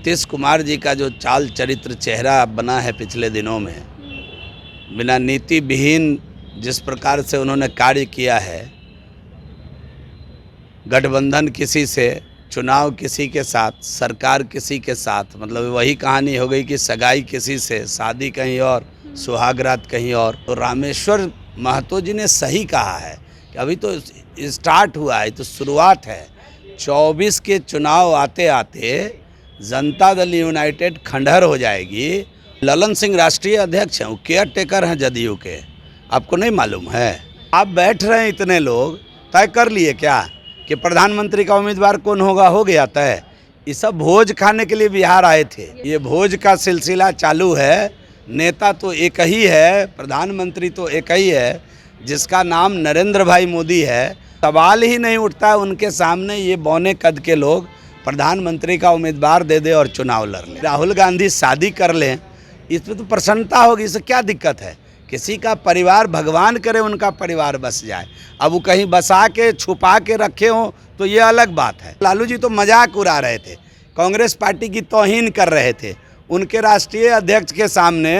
नीतीश कुमार जी का जो चाल चरित्र चेहरा बना है पिछले दिनों में, बिना नीति विहीन जिस प्रकार से उन्होंने कार्य किया है, गठबंधन किसी से, चुनाव किसी के साथ, सरकार किसी के साथ, मतलब वही कहानी हो गई कि सगाई किसी से, शादी कहीं और, सुहागरात कहीं और। तो रामेश्वर महतो जी ने सही कहा है कि अभी तो स्टार्ट हुआ है, तो शुरुआत है। 24 के चुनाव आते आते जनता दल यूनाइटेड खंडहर हो जाएगी। ललन सिंह राष्ट्रीय अध्यक्ष हैं, वो केयर टेकर हैं जदयू के, आपको नहीं मालूम है? आप बैठ रहे हैं, इतने लोग तय कर लिए क्या कि प्रधानमंत्री का उम्मीदवार कौन होगा? हो गया तय। ये सब भोज खाने के लिए बिहार आए थे। ये भोज का सिलसिला चालू है। नेता तो एक ही है, प्रधानमंत्री तो एक ही है, जिसका नाम नरेंद्र भाई मोदी है। सवाल ही नहीं उठता है उनके सामने ये बौने कद के लोग प्रधानमंत्री का उम्मीदवार दे दे और चुनाव लड़ लें। राहुल गांधी शादी कर लें, इसमें तो प्रसन्नता होगी, इससे क्या दिक्कत है? किसी का परिवार, भगवान करे उनका परिवार बस जाए। अब वो कहीं बसा के छुपा के रखे हों तो ये अलग बात है। लालू जी तो मजाक उड़ा रहे थे, कांग्रेस पार्टी की तौहीन कर रहे थे। उनके राष्ट्रीय अध्यक्ष के सामने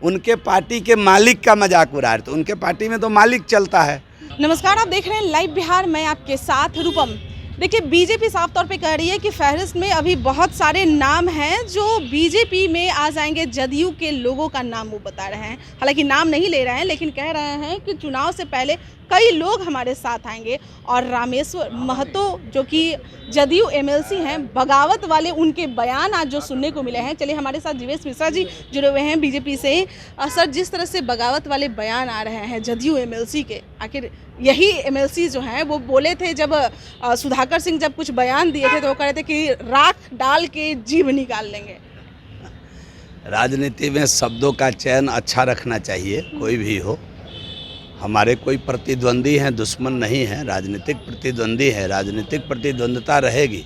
उनके पार्टी के मालिक का मजाक उड़ा रहे थे। उनके पार्टी में तो मालिक चलता है। नमस्कार, आप देख रहे हैं लाइव बिहार, मैं आपके साथ रूपम। देखिए, बीजेपी साफ तौर पे कह रही है कि फहरिस्त में अभी बहुत सारे नाम हैं जो बीजेपी में आ जाएंगे। जदयू के लोगों का नाम वो बता रहे हैं, हालांकि नाम नहीं ले रहे हैं, लेकिन कह रहे हैं कि चुनाव से पहले कई लोग हमारे साथ आएंगे। और रामेश्वर महतो जो कि जदयू एमएलसी हैं, बगावत वाले उनके बयान आज जो सुनने को मिले हैं। चलिए, हमारे साथ जीवेश मिश्रा जी जुड़े हुए हैं बीजेपी से। सर, जिस तरह से बगावत वाले बयान आ रहे हैं जदयू एमएलसी के, आखिर यही एमएलसी जो हैं वो बोले थे जब सुधाकर सिंह जब कुछ बयान दिए थे तो वो कह रहे थे कि राख डाल के जीभ निकाल लेंगे। राजनीति में शब्दों का चयन अच्छा रखना चाहिए, कोई भी हो। हमारे कोई प्रतिद्वंदी हैं, दुश्मन नहीं है। राजनीतिक प्रतिद्वंदी है, राजनीतिक प्रतिद्वंदता रहेगी,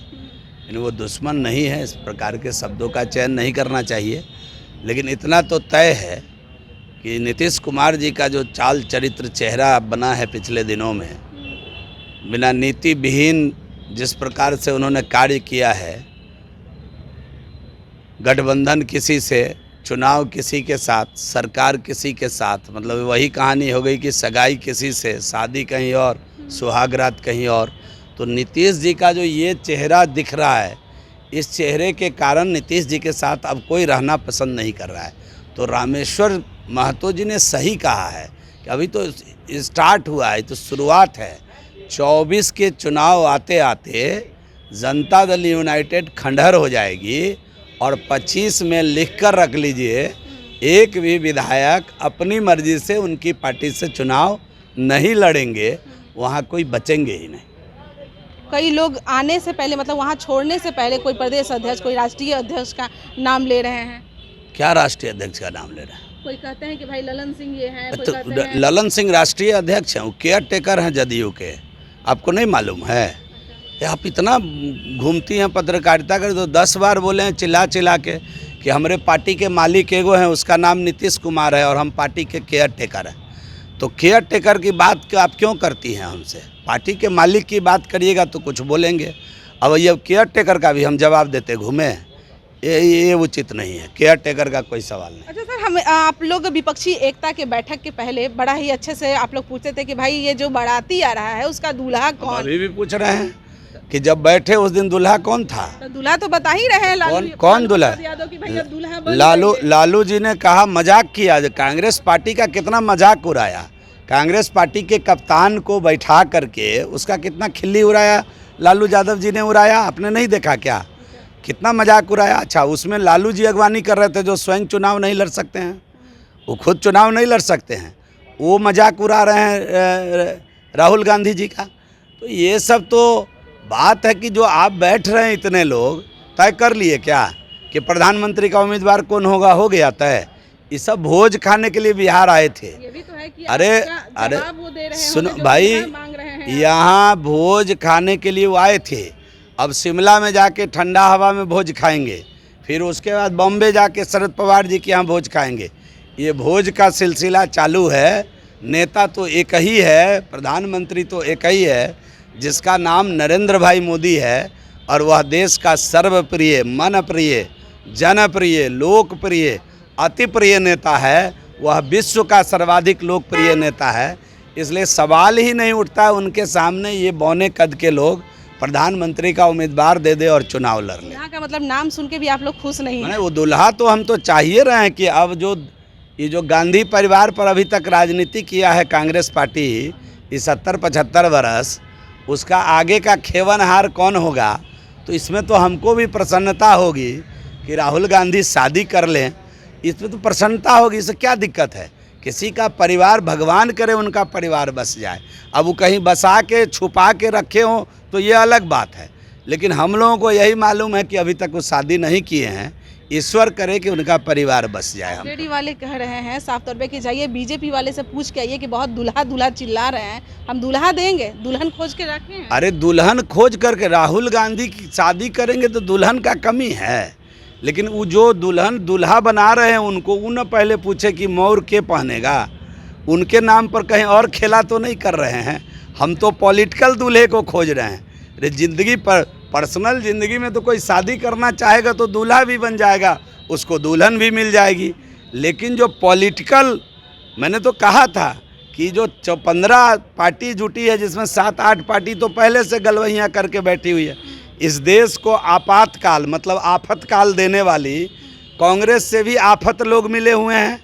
लेकिन वो दुश्मन नहीं है। इस प्रकार के शब्दों का चयन नहीं करना चाहिए। लेकिन इतना तो तय है कि नीतीश कुमार जी का जो चाल चरित्र चेहरा बना है पिछले दिनों में, बिना नीति विहीन जिस प्रकार से उन्होंने कार्य किया है, गठबंधन किसी से, चुनाव किसी के साथ, सरकार किसी के साथ, मतलब वही कहानी हो गई कि सगाई किसी से, शादी कहीं और, सुहागरात कहीं और। तो नीतीश जी का जो ये चेहरा दिख रहा है, इस चेहरे के कारण नीतीश जी के साथ अब कोई रहना पसंद नहीं कर रहा है। तो रामेश्वर महतो जी ने सही कहा है कि अभी तो स्टार्ट हुआ है, तो शुरुआत है। 24 के चुनाव आते आते जनता दल यूनाइटेड खंडहर हो जाएगी। और 25 में लिख कर रख लीजिए, एक भी विधायक अपनी मर्जी से उनकी पार्टी से चुनाव नहीं लड़ेंगे, वहाँ कोई बचेंगे ही नहीं। कई लोग आने से पहले, मतलब वहाँ छोड़ने से पहले, कोई प्रदेश अध्यक्ष, कोई राष्ट्रीय अध्यक्ष का नाम ले रहे हैं। क्या राष्ट्रीय अध्यक्ष का नाम ले रहे हैं? कोई कहते हैं कि भाई ललन सिंह ये हैं, कोई तो कहते हैं ललन सिंह राष्ट्रीय अध्यक्ष हैं, वो केयर टेकर हैं जदयू के, आपको नहीं मालूम है? आप इतना घूमती हैं पत्रकारिता कर, तो 10 बार बोले हैं चिल्ला चिल्ला के कि हमारे पार्टी के मालिक एगो हैं, उसका नाम नीतीश कुमार है और हम पार्टी के केयर टेकर हैं। तो केयर टेकर की बात आप क्यों करती हैं हमसे? पार्टी के मालिक की बात करिएगा तो कुछ बोलेंगे। अब ये केयर टेकर का भी हम जवाब देते घूमे, ये उचित नहीं है। केयर टेकर का कोई सवाल नहीं। अच्छा सर, हम आप लोग विपक्षी एकता के बैठक के पहले बड़ा ही अच्छे से आप लोग पूछते थे कि भाई ये जो बाराती आ रहा है उसका दूल्हा कौन? अभी भी पूछ रहे हैं कि जब बैठे उस दिन दूल्हा कौन था? तो दूल्हा तो बता ही रहे हैं। कौन दूल्हा? लालू जी ने कहा, मजाक किया। कांग्रेस पार्टी का कितना मजाक उड़ाया, कांग्रेस पार्टी के कप्तान को बैठा करके उसका कितना खिल्ली उड़ाया लालू यादव जी ने उड़ाया। आपने नहीं देखा क्या? कितना मजाक उड़ाया। अच्छा, उसमें लालू जी अगवानी कर रहे थे, जो स्वयं चुनाव नहीं लड़ सकते हैं, वो खुद चुनाव नहीं लड़ सकते हैं, वो मजाक उड़ा रहे हैं राहुल गांधी जी का। तो ये सब तो बात है कि जो आप बैठ रहे हैं, इतने लोग तय कर लिए क्या कि प्रधानमंत्री का उम्मीदवार कौन होगा? हो गया तय। ये सब भोज खाने के लिए बिहार आए थे। ये भी तो है कि अरे वो दे रहे हैं, सुनो भाई, यहाँ भोज खाने के लिए वो आए थे। अब शिमला में जाके ठंडा हवा में भोज खाएंगे, फिर उसके बाद बॉम्बे जाके शरद पवार जी के यहाँ भोज खाएंगे। ये भोज का सिलसिला चालू है। नेता तो एक ही है, प्रधानमंत्री तो एक ही है, जिसका नाम नरेंद्र भाई मोदी है, और वह देश का सर्वप्रिय, मन प्रिय जनप्रिय, लोकप्रिय, अति प्रिय नेता है। वह विश्व का सर्वाधिक लोकप्रिय नेता है। इसलिए सवाल ही नहीं उठता उनके सामने ये बौने कद के लोग प्रधानमंत्री का उम्मीदवार दे दे और चुनाव लड़ ले। यहाँ का मतलब नाम सुन के भी आप लोग खुश नहीं हैं? नहीं, वो दुल्हा तो हम तो चाहिए रहे हैं कि अब जो गांधी परिवार पर अभी तक राजनीति किया है कांग्रेस पार्टी, ये 70-75 वर्ष, उसका आगे का खेवनहार कौन होगा। तो इसमें तो हमको भी प्रसन्नता होगी कि राहुल गांधी शादी कर लें, इसमें तो प्रसन्नता होगी। इससे क्या दिक्कत है? किसी का परिवार, भगवान करे उनका परिवार बस जाए। अब वो कहीं बसा के छुपा के रखे हों तो ये अलग बात है, लेकिन हम लोगों को यही मालूम है कि अभी तक वो शादी नहीं किए हैं। ईश्वर करे कि उनका परिवार बस जाए। हम आरजेडी वाले कह रहे हैं साफ तौर पे कि जाइए बीजेपी वाले से पूछ के आइए कि बहुत दूल्हा दूल्हा चिल्ला रहे हैं, हम दूल्हा देंगे, दुल्हन खोज के रखें। अरे दुल्हन खोज करके राहुल गांधी की शादी करेंगे तो दुल्हन का कमी है, लेकिन वो जो दुल्हन दूल्हा बना रहे हैं उनको उन पहले पूछे कि मोर के पहनेगा, उनके नाम पर कहीं और खेला तो नहीं कर रहे हैं। हम तो पॉलिटिकल दूल्हे को खोज रहे हैं। अरे ज़िंदगी पर, पर्सनल ज़िंदगी में तो कोई शादी करना चाहेगा तो दूल्हा भी बन जाएगा, उसको दुल्हन भी मिल जाएगी। लेकिन जो पॉलिटिकल, मैंने तो कहा था कि जो 15 पार्टी जुटी है जिसमें 7-8 पार्टी तो पहले से गलवैयाँ करके बैठी हुई है। इस देश को आपातकाल मतलब आफतकाल देने वाली कांग्रेस से भी आफत लोग मिले हुए हैं,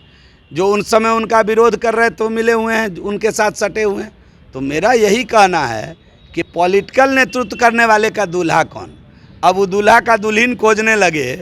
जो उन समय उनका विरोध कर रहे तो मिले हुए हैं, उनके साथ सटे हुए हैं। तो मेरा यही कहना है कि पॉलिटिकल नेतृत्व करने वाले का दूल्हा कौन। अब वो दूल्हा का दुल्हन खोजने लगे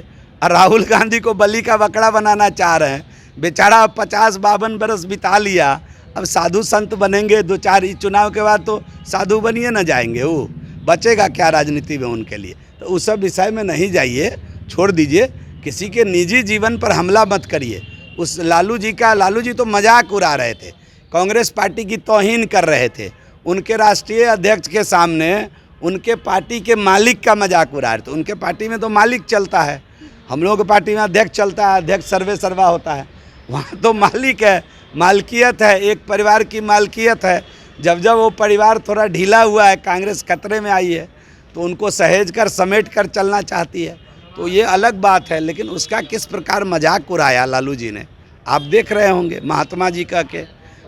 और राहुल गांधी को बलि का बकरा बनाना चाह रहे हैं। बेचारा 50-52 बरस बिता लिया, अब साधु संत बनेंगे 2-4 चुनाव के बाद तो साधु बनिए न जाएंगे, वो बचेगा क्या राजनीति में उनके लिए। तो उस सब विषय में नहीं जाइए, छोड़ दीजिए। किसी के निजी जीवन पर हमला मत करिए। उस लालू जी तो मजाक उड़ा रहे थे, कांग्रेस पार्टी की तौहीन कर रहे थे। उनके राष्ट्रीय अध्यक्ष के सामने उनके पार्टी के मालिक का मजाक उड़ा रहे थे। उनके पार्टी में तो मालिक चलता है, हम लोग की पार्टी में अध्यक्ष चलता है, अध्यक्ष सर्वे सर्वा होता है। वहाँ तो मालिक है, मालकियत है, एक परिवार की मालकियत है। जब वो परिवार थोड़ा ढीला हुआ है, कांग्रेस खतरे में आई है, तो उनको सहेज कर समेट कर चलना चाहती है, तो ये अलग बात है। लेकिन उसका किस प्रकार मजाक उड़ाया लालू जी ने, आप देख रहे होंगे, महात्मा जी का के।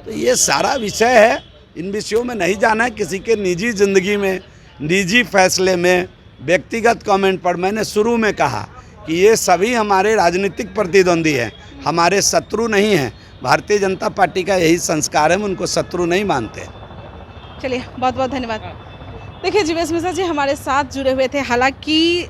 तो ये सारा विषय है, इन विषयों में नहीं जाना है। किसी के निजी ज़िंदगी में, निजी फैसले में, व्यक्तिगत कमेंट पर मैंने शुरू में कहा कि ये सभी हमारे राजनीतिक प्रतिद्वंदी हैं, हमारे शत्रु नहीं हैं। भारतीय जनता पार्टी का यही संस्कार है, हम उनको शत्रु नहीं मानते। चलिए, बहुत बहुत धन्यवाद। देखिए जीवेश मिश्रा जी हमारे साथ जुड़े हुए थे। हालांकि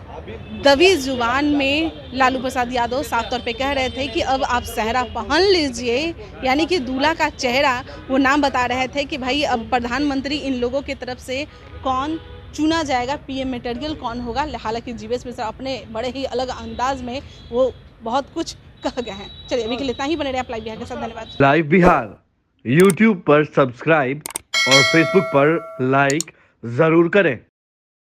दबी जुबान में लालू प्रसाद यादव साफ तौर पे कह रहे थे कि अब आप सेहरा पहन लीजिए, यानी कि दूल्हा का चेहरा, वो नाम बता रहे थे कि भाई अब प्रधानमंत्री इन लोगों की तरफ से कौन चुना जाएगा, पीएम मटेरियल कौन होगा। हालांकि जीवेश मिश्रा अपने बड़े ही अलग अंदाज में वो बहुत कुछ कह गए हैं। चलिए अभी के लिए इतना ही, बने रहे आप लाइव बिहार के साथ। धन्यवाद। लाइव बिहार यूट्यूब पर सब्सक्राइब और फेसबुक पर लाइक जरूर करें।